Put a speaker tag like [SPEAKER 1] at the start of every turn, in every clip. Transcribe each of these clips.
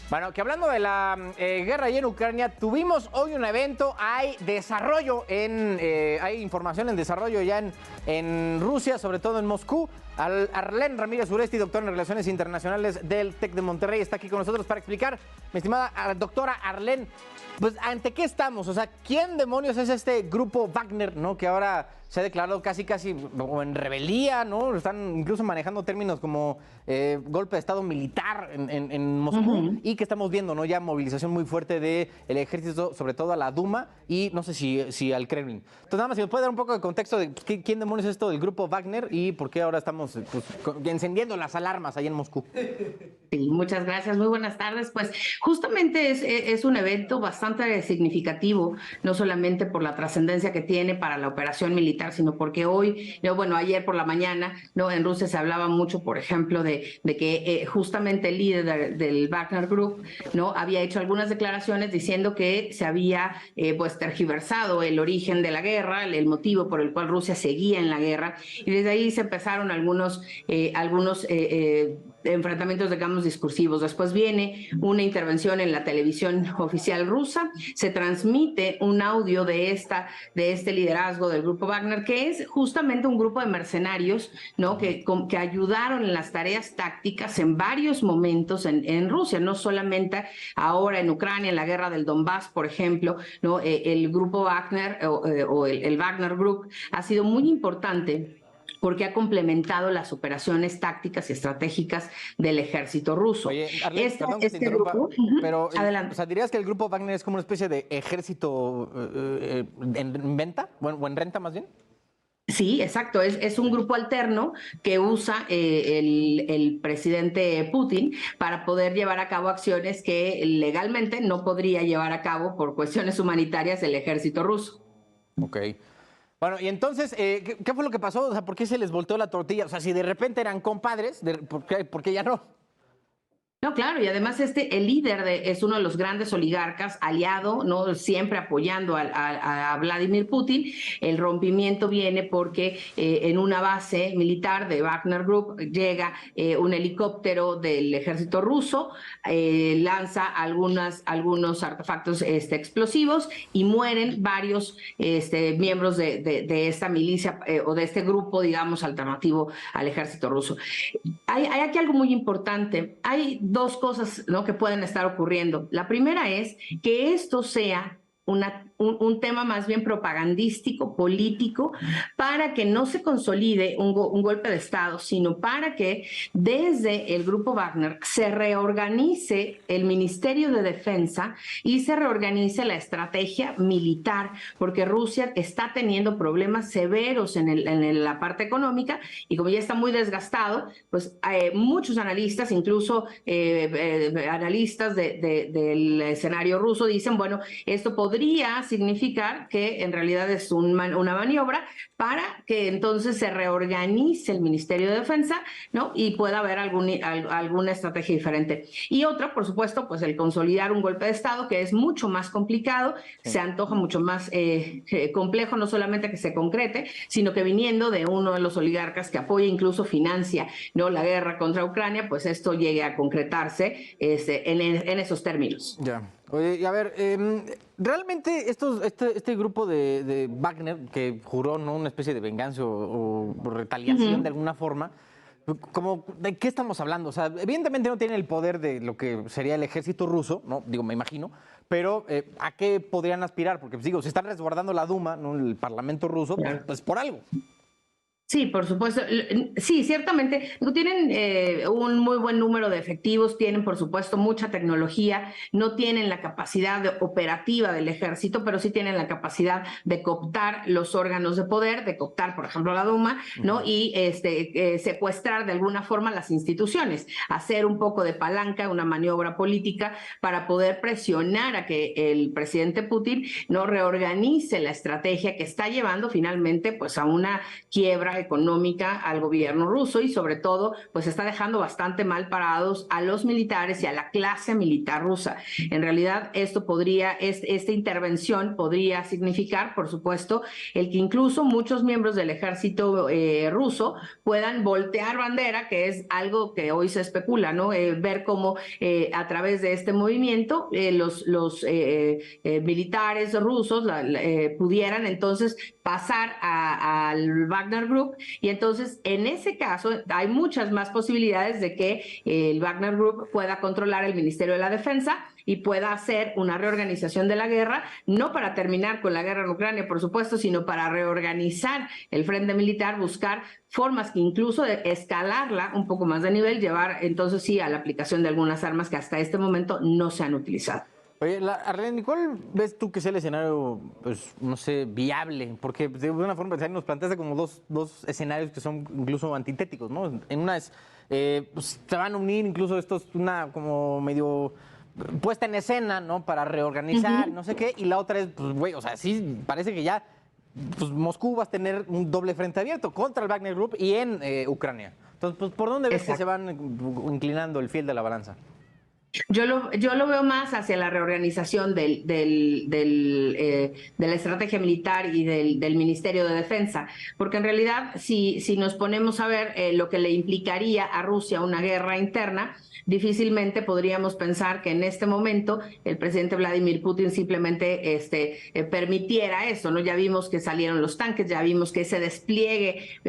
[SPEAKER 1] Bueno, que hablando de la guerra ahí en Ucrania, tuvimos hoy un evento, hay desarrollo, hay información en desarrollo ya en Rusia, sobre todo en Moscú. Arlén Ramírez Uresti, doctor en Relaciones Internacionales del TEC de Monterrey, está aquí con nosotros para explicar, mi estimada doctora Arlén, pues ¿ante qué estamos? O sea, ¿quién demonios es este grupo Wagner, ¿no? Que ahora se ha declarado casi o en rebeldía, ¿no? Están incluso manejando términos como golpe de estado militar en Moscú, y que estamos viendo, ¿no? Ya movilización muy fuerte del ejército, sobre todo a la Duma y no sé si al Kremlin. Entonces, nada más, si nos puede dar un poco de contexto de quién demonios es esto del grupo Wagner y por qué ahora estamos encendiendo las alarmas ahí en Moscú.
[SPEAKER 2] Sí, muchas gracias, muy buenas tardes. Pues justamente es un evento bastante significativo, no solamente por la trascendencia que tiene para la operación militar, sino porque hoy, ayer por la mañana, ¿no? En Rusia se hablaba mucho, por ejemplo, de que justamente el líder del Wagner Group, ¿no? Había hecho algunas declaraciones diciendo que se había tergiversado el origen de la guerra, el motivo por el cual Rusia seguía en la guerra, y desde ahí se empezaron algunos enfrentamientos, digamos, discursivos. Después viene una intervención en la televisión oficial rusa, se transmite un audio de este liderazgo del grupo Wagner, que es justamente un grupo de mercenarios, ¿no? que ayudaron en las tareas tácticas en varios momentos en Rusia, no solamente ahora en Ucrania, en la guerra del Donbass, por ejemplo, ¿no? El grupo Wagner el Wagner Group ha sido muy importante porque ha complementado las operaciones tácticas y estratégicas del ejército ruso.
[SPEAKER 1] Oye, Arlene, perdón que te interrumpa,
[SPEAKER 2] grupo,
[SPEAKER 1] pero
[SPEAKER 2] adelante.
[SPEAKER 1] o sea, ¿dirías que el grupo Wagner es como una especie de ejército en venta o en renta más bien?
[SPEAKER 2] Sí, exacto. Es un grupo alterno que usa el presidente Putin para poder llevar a cabo acciones que legalmente no podría llevar a cabo por cuestiones humanitarias el ejército ruso.
[SPEAKER 1] Ok. Bueno, y entonces, ¿qué fue lo que pasó? O sea, ¿por qué se les volteó la tortilla? O sea, si de repente eran compadres, ¿por qué ya no?
[SPEAKER 2] No, claro, y además el líder es uno de los grandes oligarcas, aliado, no siempre apoyando a Vladimir Putin. El rompimiento viene porque en una base militar de Wagner Group llega un helicóptero del ejército ruso, lanza algunos artefactos explosivos y mueren varios miembros de esta milicia o de este grupo, digamos, alternativo al ejército ruso. Hay aquí algo muy importante. Hay dos cosas, ¿no? que pueden estar ocurriendo. La primera es que esto sea un tema más bien propagandístico, político, para que no se consolide un golpe de Estado, sino para que desde el grupo Wagner se reorganice el Ministerio de Defensa y se reorganice la estrategia militar, porque Rusia está teniendo problemas severos en la parte económica y como ya está muy desgastado, pues muchos analistas, incluso analistas del escenario ruso, dicen, bueno, esto podría significar que en realidad es una maniobra para que entonces se reorganice el Ministerio de Defensa, ¿no? Y pueda haber alguna estrategia diferente. Y otra, por supuesto, pues el consolidar un golpe de Estado que es mucho más complicado, se antoja mucho más complejo, no solamente que se concrete, sino que viniendo de uno de los oligarcas que apoya, incluso financia, ¿no? la guerra contra Ucrania, pues esto llegue a concretarse en esos términos.
[SPEAKER 1] Ya. Oye, y a ver, realmente este grupo de Wagner, que juró, ¿no? una especie de venganza o retaliación de alguna forma, ¿de qué estamos hablando? O sea, evidentemente no tiene el poder de lo que sería el ejército ruso, ¿no? Digo, me imagino, pero ¿a qué podrían aspirar? Porque, pues, digo, se están resguardando la Duma, ¿no? El parlamento ruso, pues por algo.
[SPEAKER 2] Sí, por supuesto. Sí, ciertamente. No tienen un muy buen número de efectivos, tienen, por supuesto, mucha tecnología, no tienen la capacidad operativa del ejército, pero sí tienen la capacidad de cooptar los órganos de poder, de cooptar, por ejemplo, la Duma, ¿no? Y secuestrar de alguna forma las instituciones, hacer un poco de palanca, una maniobra política para poder presionar a que el presidente Putin no reorganice la estrategia que está llevando finalmente pues a una quiebra guerra económica al gobierno ruso y sobre todo pues está dejando bastante mal parados a los militares y a la clase militar rusa. En realidad esta intervención podría significar, por supuesto, el que incluso muchos miembros del ejército ruso puedan voltear bandera, que es algo que hoy se especula, ¿no? Ver cómo a través de este movimiento los militares rusos pudieran entonces pasar al Wagner Group, y entonces en ese caso hay muchas más posibilidades de que el Wagner Group pueda controlar el Ministerio de la Defensa y pueda hacer una reorganización de la guerra, no para terminar con la guerra en Ucrania, por supuesto, sino para reorganizar el frente militar, buscar formas que incluso de escalarla un poco más de nivel, llevar entonces sí a la aplicación de algunas armas que hasta este momento no se han utilizado.
[SPEAKER 1] Oye, Arlene, ¿cuál ves tú que sea el escenario, pues, no sé, viable? Porque de una forma nos planteaste como dos escenarios que son incluso antitéticos, ¿no? En una es, pues, se van a unir incluso estos, una como medio puesta en escena, ¿no? Para reorganizar, no sé qué, y la otra es, pues, güey, o sea, sí, parece que ya, pues, Moscú va a tener un doble frente abierto contra el Wagner Group y en Ucrania. Entonces, pues, ¿por dónde ves que se van inclinando el fiel de la balanza?
[SPEAKER 2] Yo lo veo más hacia la reorganización de la estrategia militar y del Ministerio de Defensa, porque en realidad si nos ponemos a ver lo que le implicaría a Rusia una guerra interna, difícilmente podríamos pensar que en este momento el presidente Vladimir Putin simplemente permitiera eso, ¿no? Ya vimos que salieron los tanques, ya vimos que ese despliegue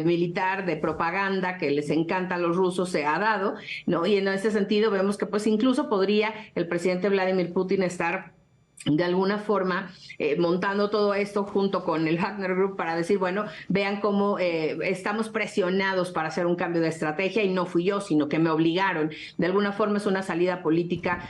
[SPEAKER 2] militar de propaganda que les encanta a los rusos se ha dado, ¿no? Y en ese sentido vemos que pues incluso podría el presidente Vladimir Putin estar de alguna forma montando todo esto junto con el Wagner Group para decir, bueno, vean cómo estamos presionados para hacer un cambio de estrategia y no fui yo, sino que me obligaron. De alguna forma es una salida política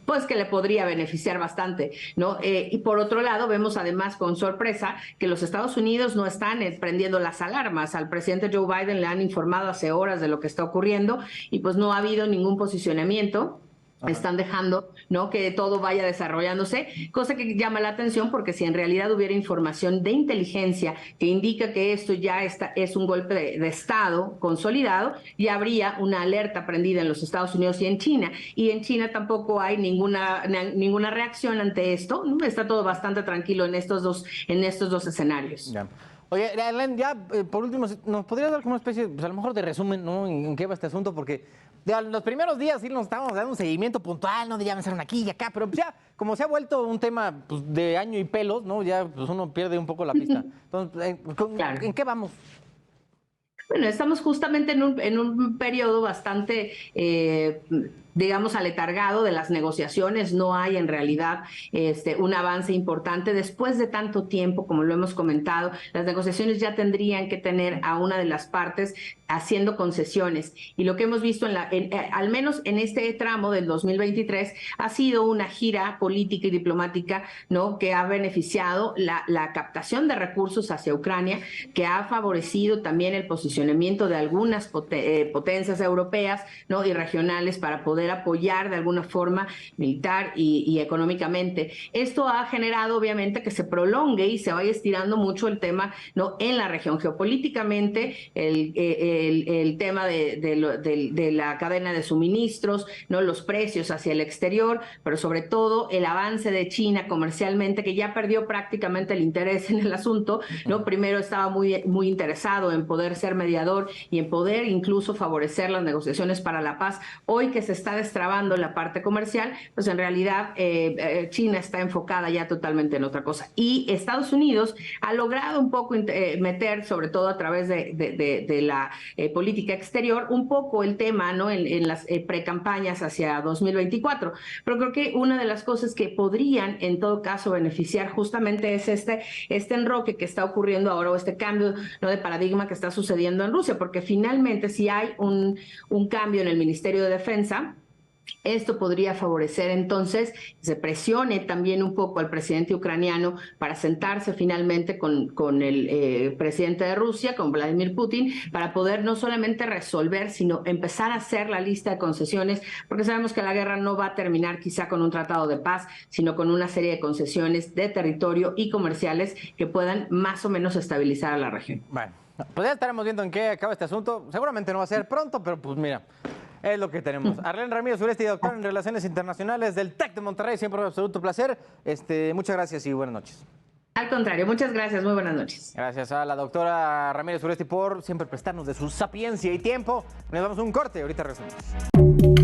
[SPEAKER 2] pues que le podría beneficiar bastante, ¿no? Y por otro lado, vemos además con sorpresa que los Estados Unidos no están prendiendo las alarmas. Al presidente Joe Biden le han informado hace horas de lo que está ocurriendo y pues no ha habido ningún posicionamiento. Están dejando, ¿no?, que todo vaya desarrollándose, cosa que llama la atención porque si en realidad hubiera información de inteligencia que indica que esto ya es un golpe de Estado consolidado, ya habría una alerta prendida en los Estados Unidos y en China. Y en China tampoco hay ninguna reacción ante esto, ¿no? Está todo bastante tranquilo en estos dos escenarios.
[SPEAKER 1] Ya. Oye, Arlene, ya por último, ¿nos podrías dar como una especie, pues a lo mejor de resumen, ¿no? ¿En qué va este asunto? Porque en los primeros días sí nos estábamos dando un seguimiento puntual, ¿no? De ya avanzaron aquí y acá, pero pues ya, como se ha vuelto un tema pues, de año y pelos, ¿no? Ya pues uno pierde un poco la pista. Entonces,
[SPEAKER 2] Claro.
[SPEAKER 1] ¿en qué vamos?
[SPEAKER 2] Bueno, estamos justamente en un periodo bastante, digamos, aletargado de las negociaciones. No hay en realidad un avance importante. Después de tanto tiempo, como lo hemos comentado, las negociaciones ya tendrían que tener a una de las partes haciendo concesiones. Y lo que hemos visto, al menos en este tramo del 2023, ha sido una gira política y diplomática, ¿no?, que ha beneficiado la captación de recursos hacia Ucrania, que ha favorecido también el posicionamiento de algunas potencias europeas, ¿no?, y regionales para poder apoyar de alguna forma militar y económicamente. Esto ha generado obviamente que se prolongue y se vaya estirando mucho el tema, ¿no?, en la región. Geopolíticamente, el tema de la cadena de suministros, ¿no?, los precios hacia el exterior, pero sobre todo el avance de China comercialmente, que ya perdió prácticamente el interés en el asunto, ¿no? Primero estaba muy interesado en poder ser mediador y en poder incluso favorecer las negociaciones para la paz. Hoy que se está destrabando la parte comercial, pues en realidad China está enfocada ya totalmente en otra cosa. Y Estados Unidos ha logrado un poco meter, sobre todo a través de la política exterior, un poco el tema, ¿no?, en las precampañas hacia 2024. Pero creo que una de las cosas que podrían en todo caso beneficiar justamente es este enroque que está ocurriendo ahora, o este cambio, ¿no?, de paradigma que está sucediendo en Rusia, porque finalmente si hay un cambio en el Ministerio de Defensa, Esto podría favorecer entonces que se presione también un poco al presidente ucraniano para sentarse finalmente con el presidente de Rusia, con Vladimir Putin, para poder no solamente resolver, sino empezar a hacer la lista de concesiones, porque sabemos que la guerra no va a terminar quizá con un tratado de paz, sino con una serie de concesiones de territorio y comerciales que puedan más o menos estabilizar a la región.
[SPEAKER 1] Bueno, pues ya estaremos viendo en qué acaba este asunto. Seguramente no va a ser pronto, pero pues mira, es lo que tenemos. Arlén Ramírez Uresti, doctor en Relaciones Internacionales del TEC de Monterrey, siempre un absoluto placer. Muchas gracias y buenas noches.
[SPEAKER 2] Al contrario, muchas gracias, muy buenas noches.
[SPEAKER 1] Gracias a la doctora Ramírez Uresti por siempre prestarnos de su sapiencia y tiempo. Nos damos un corte, ahorita regresamos.